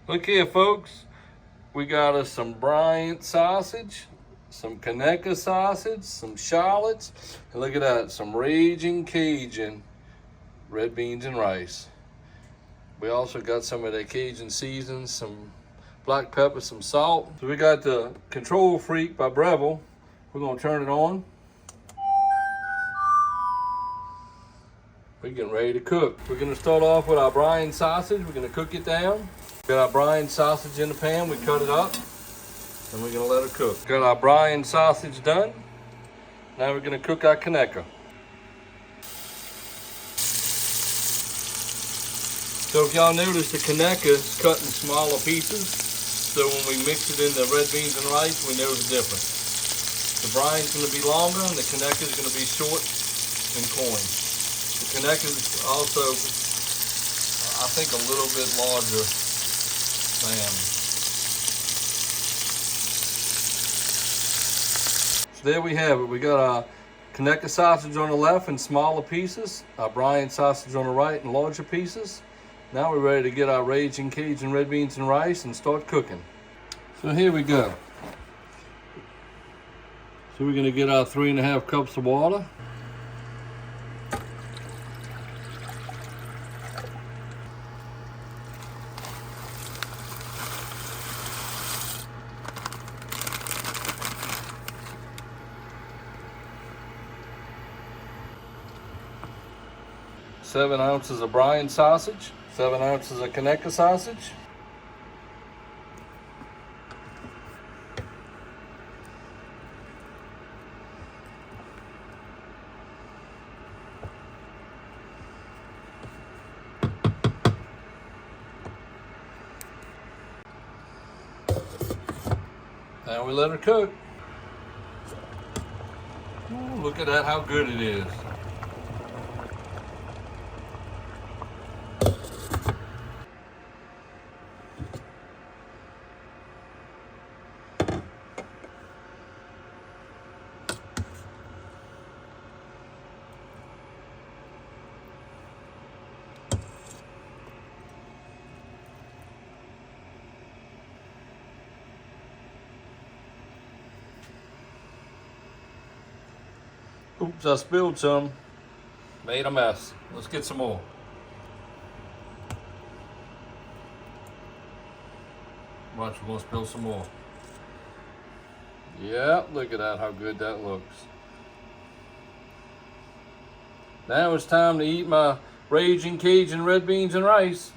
Look here, folks. We got us some Bryan sausage, some Conecuh sausage, some shallots, and look at that, some Ragin Cajun red beans and rice. We also got some of that Cajun seasoning, some black pepper, some salt. So we got the Control Freak by Breville. We're gonna turn it on. We're getting ready to cook. We're gonna start off with our Bryan sausage. We're gonna cook it down. Got our Bryan sausage in the pan. We cut it up and we're gonna let it cook. Got our Bryan sausage done. Now we're gonna cook our Conecuh. So if y'all notice, the Conecuh is cut in smaller pieces. So when we mix it in the red beans and rice, we know the difference. The Bryan's gonna be longer and the Conecuh is gonna be short and coin. The Conecuh is also, I think, a little bit larger than. So there we have it. We got our Conecuh sausage on the left in smaller pieces, our Bryan sausage on the right in larger pieces. Now we're ready to get our Ragin Cajun red beans and rice and start cooking. So here we go. So we're gonna get our 3.5 cups of water. Seven ounces of Bryan sausage, 7 ounces of Conecuh sausage. Now we let her cook. Ooh, look at that, how good it is. Oops, I spilled some. Made a mess. Let's get some more. Watch, we're gonna spill some more. Yeah, look at that, how good that looks. Now it's time to eat my Ragin Cajun red beans and rice.